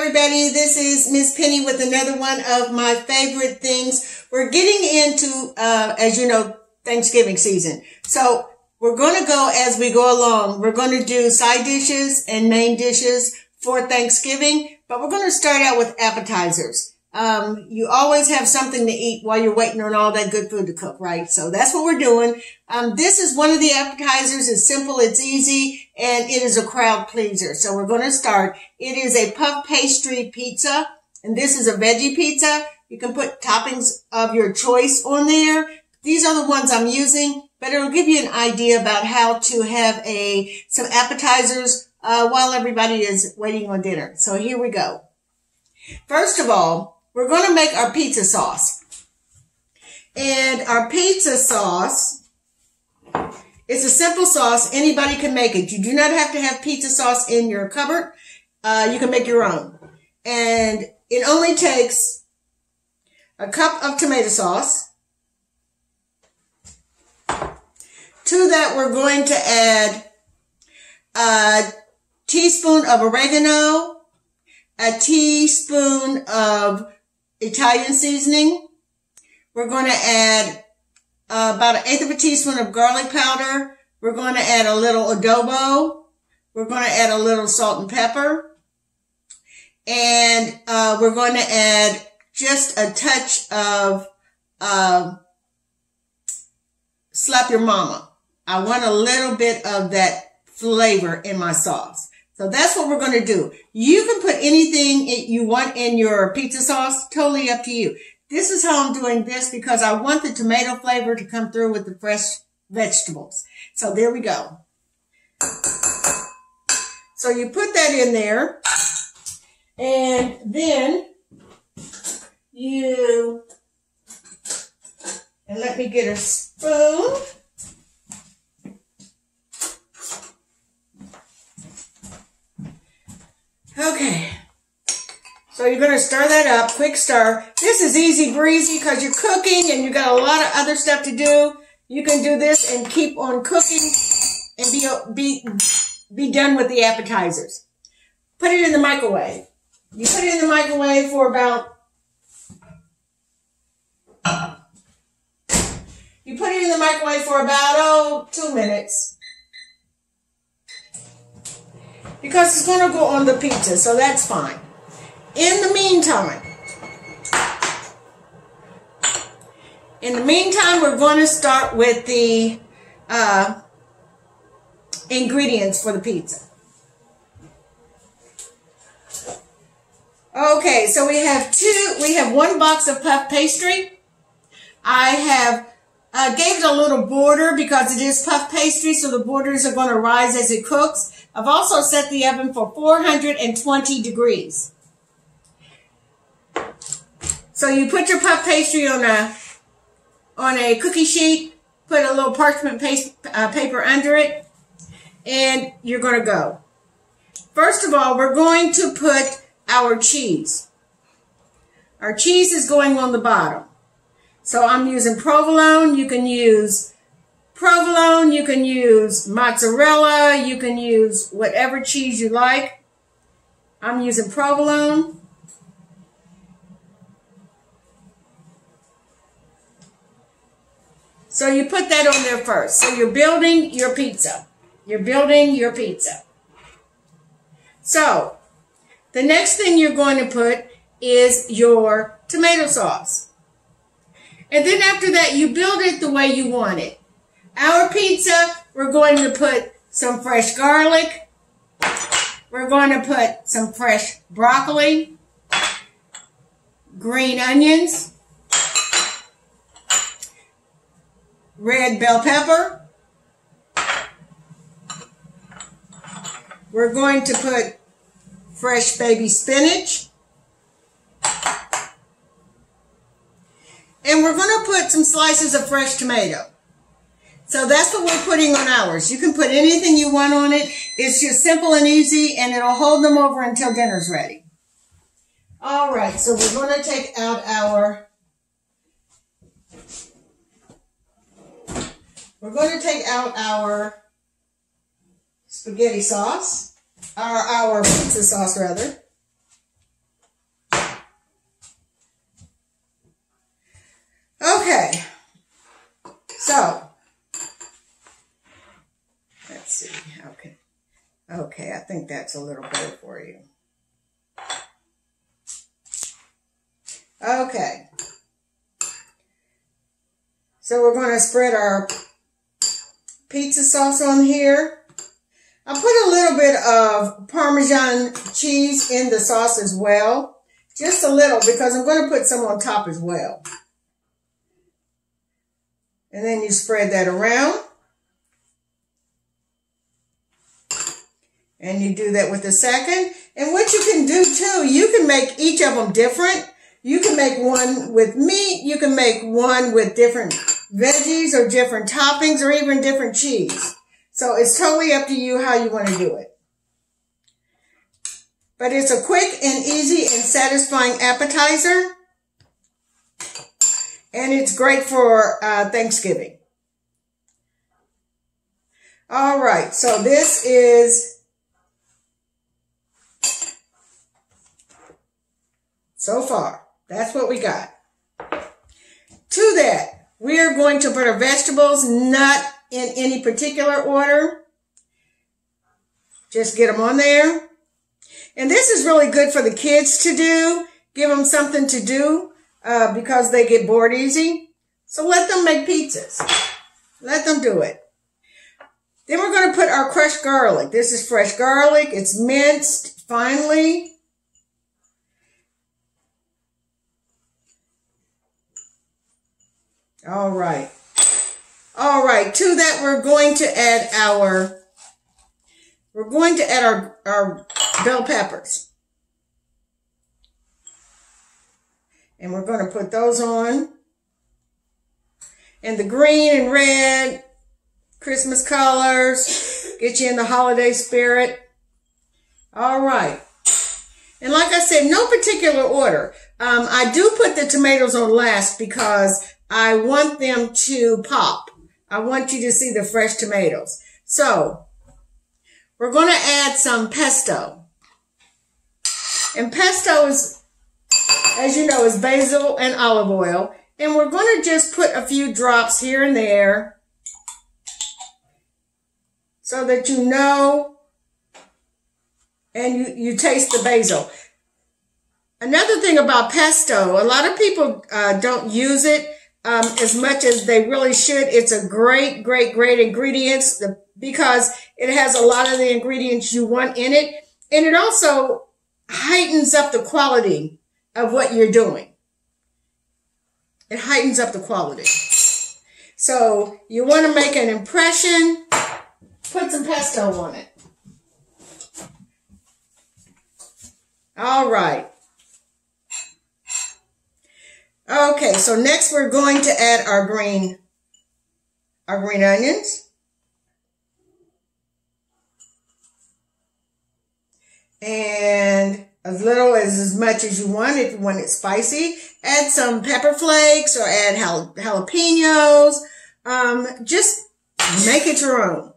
everybody, this is Miss Penny with another one of my favorite things. We're getting into, as you know, Thanksgiving season. So we're going to go as we go along. We're going to do side dishes and main dishes for Thanksgiving, but we're going to start out with appetizers. You always have something to eat while you're waiting on all that good food to cook, right? So that's what we're doing. This is one of the appetizers. It's simple, it's easy, and it is a crowd pleaser. So we're going to start. It is a puff pastry pizza, and this is a veggie pizza. You can put toppings of your choice on there. These are the ones I'm using, but it'll give you an idea about how to have some appetizers while everybody is waiting on dinner. So here we go. First of all, we're going to make our pizza sauce. And our pizza sauce is a simple sauce. Anybody can make it. You do not have to have pizza sauce in your cupboard. You can make your own. And it only takes a cup of tomato sauce. To that, we're going to add a teaspoon of oregano, a teaspoon of Italian seasoning. We're going to add about 1/8 of a teaspoon of garlic powder. We're going to add a little adobo. We're going to add a little salt and pepper. And we're going to add just a touch of slap your mama. I want a little bit of that flavor in my sauce. So that's what we're going to do. You can put anything you want in your pizza sauce, totally up to you. This is how I'm doing this because I want the tomato flavor to come through with the fresh vegetables. So there we go. So you put that in there, and then and let me get a spoon. Okay, so you're going to stir that up, quick stir. This is easy breezy because you're cooking and you got a lot of other stuff to do. You can do this and keep on cooking and be done with the appetizers. Put it in the microwave. You put it in the microwave for about, 2 minutes. Because it's going to go on the pizza, so that's fine. In the meantime, we're going to start with the ingredients for the pizza. Okay, so we have 1 box of puff pastry. I have gave it a little border because it is puff pastry, so the borders are going to rise as it cooks. I've also set the oven for 420 degrees. So you put your puff pastry on a cookie sheet, put a little parchment paper under it, and you're going to go. First of all, we're going to put our cheese. Our cheese is going on the bottom. So I'm using provolone. You can use provolone, you can use mozzarella, you can use whatever cheese you like. I'm using provolone. So you put that on there first. So you're building your pizza. You're building your pizza. So the next thing you're going to put is your tomato sauce. And then after that, you build it the way you want it. Our pizza, we're going to put some fresh garlic. We're going to put some fresh broccoli, green onions, red bell pepper. We're going to put fresh baby spinach. And we're going to put some slices of fresh tomato. So that's what we're putting on ours. You can put anything you want on it. It's just simple and easy, and it'll hold them over until dinner's ready. All right, so we're going to take out our spaghetti sauce, our pizza sauce rather. Okay, so let's see. Okay, I think that's a little better for you. Okay, so we're going to spread our pizza sauce on here. I put a little bit of Parmesan cheese in the sauce as well. Just a little, because I'm going to put some on top as well. And then you spread that around. And you do that with the second. And what you can do too, you can make each of them different. You can make one with meat. You can make one with different veggies or different toppings or even different cheese. So it's totally up to you how you want to do it. But it's a quick and easy and satisfying appetizer. And it's great for Thanksgiving. All right, so this is, so far, that's what we got. To that, we are going to put our vegetables, not in any particular order. Just get them on there. And this is really good for the kids to do. Give them something to do because they get bored easy. So let them make pizzas. Let them do it. Then we're going to put our crushed garlic. This is fresh garlic. It's minced finely. All right. All right. To that, we're going to add our bell peppers. And we're going to put those on. And the green and red Christmas colors. Get you in the holiday spirit. All right. And like I said, no particular order. I do put the tomatoes on last because I want them to pop. I want you to see the fresh tomatoes. So we're going to add some pesto. And pesto is, as you know, is basil and olive oil. And we're going to just put a few drops here and there so that you know and you taste the basil. Another thing about pesto, a lot of people don't use it as much as they really should. It's a great, great, great ingredient because it has a lot of the ingredients you want in it. And it also heightens up the quality of what you're doing. It heightens up the quality. So you want to make an impression, put some pesto on it. All right. Okay, so next we're going to add our green onions. And as little as much as you want. If you want it spicy, add some pepper flakes or add jalapenos. Just make it your own.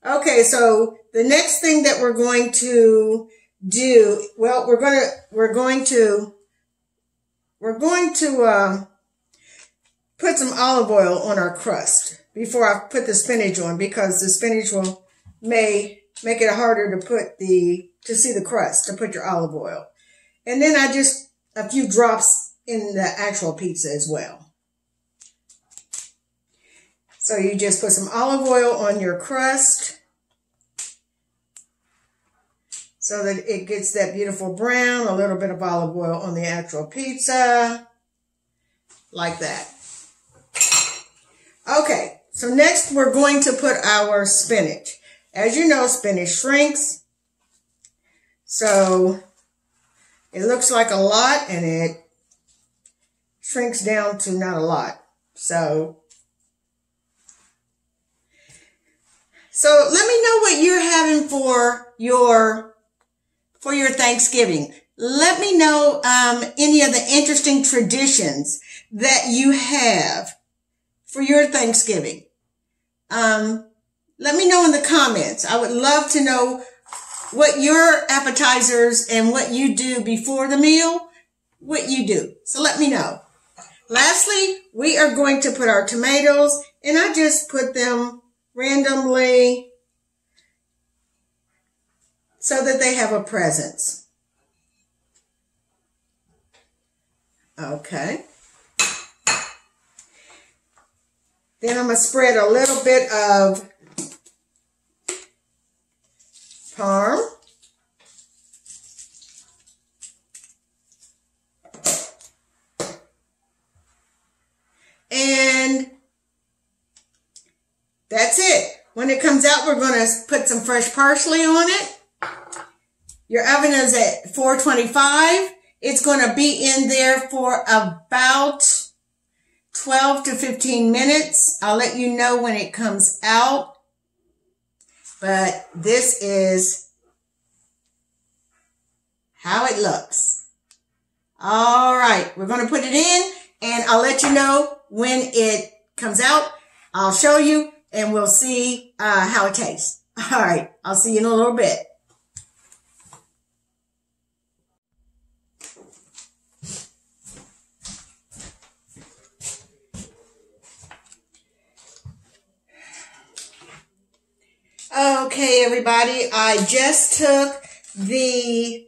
Okay, so the next thing that we're going to do, well, we're going to put some olive oil on our crust before I put the spinach on, because the spinach may make it harder to see the crust, to put your olive oil. And then a few drops in the actual pizza as well. So you just put some olive oil on your crust so that it gets that beautiful brown, a little bit of olive oil on the actual pizza, like that. Okay, so next we're going to put our spinach. As you know, spinach shrinks. So it looks like a lot and it shrinks down to not a lot. So let me know what you're having for your Thanksgiving. Let me know any of the interesting traditions that you have for your Thanksgiving. Let me know in the comments. I would love to know what your appetizers and what you do before the meal, what you do. So let me know. Lastly, we are going to put our tomatoes, and I just put them randomly so that they have a presence. Okay. Then I'm going to spread a little bit of parm. And that's it. When it comes out, we're going to put some fresh parsley on it. Your oven is at 425. It's going to be in there for about 12 to 15 minutes. I'll let you know when it comes out. But this is how it looks. All right, we're going to put it in, and I'll let you know when it comes out. I'll show you, and we'll see how it tastes. All right, I'll see you in a little bit. Okay, everybody, I just took the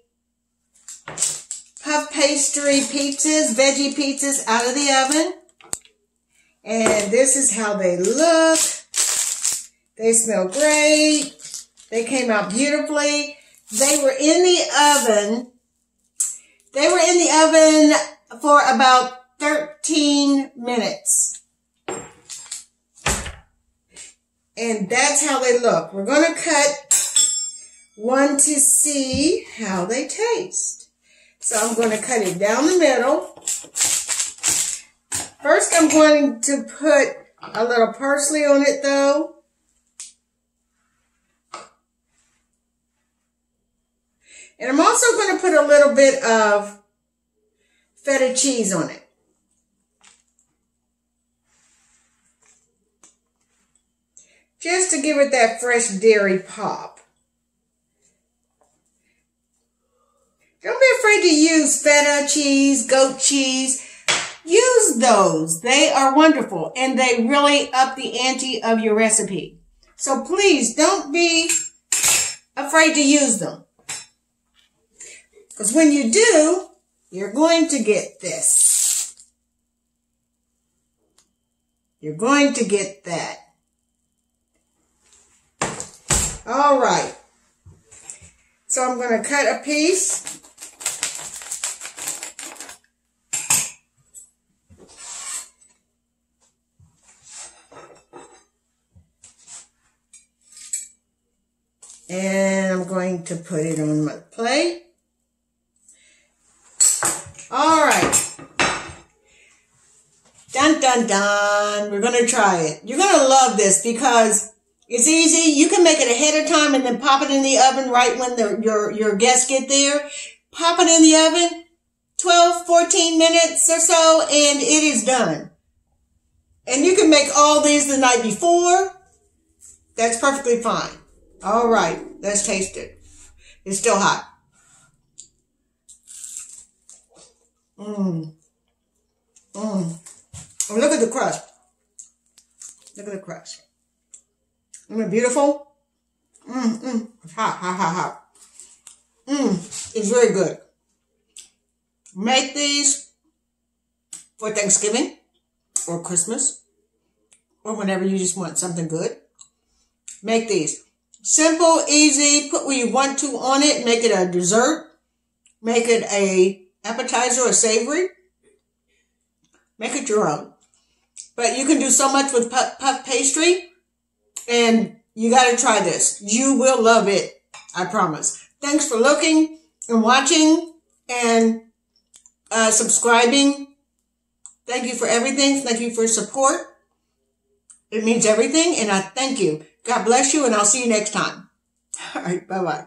puff pastry pizzas, veggie pizzas out of the oven. And this is how they look. They smell great. They came out beautifully. They were in the oven. They were in the oven for about 13 minutes. And that's how they look. We're going to cut one to see how they taste. So I'm going to cut it down the middle. First, I'm going to put a little parsley on it, though. And I'm also going to put a little bit of feta cheese on it. Just to give it that fresh dairy pop. Don't be afraid to use feta cheese, goat cheese. Use those. They are wonderful, and they really up the ante of your recipe. So please don't be afraid to use them. Because when you do, you're going to get this. You're going to get that. All right. So I'm going to cut a piece. And I'm going to put it on my plate. All right. Dun, dun, dun. We're going to try it. You're going to love this because it's easy. You can make it ahead of time and then pop it in the oven right when your guests get there. Pop it in the oven, 12, 14 minutes or so, and it is done. And you can make all these the night before. That's perfectly fine. All right, let's taste it. It's still hot. And look at the crust. Look at the crust. Isn't it beautiful? It's hot, hot, hot, hot. It's very good. Make these for Thanksgiving or Christmas or whenever you just want something good. Make these. Simple, easy, put what you want to on it. Make it a dessert. Make it a appetizer or savory. Make it your own. But you can do so much with puff pastry. And you got to try this. You will love it. I promise. Thanks for looking and watching and subscribing. Thank you for everything. Thank you for support. It means everything. And I thank you. God bless you, and I'll see you next time. All right, bye-bye.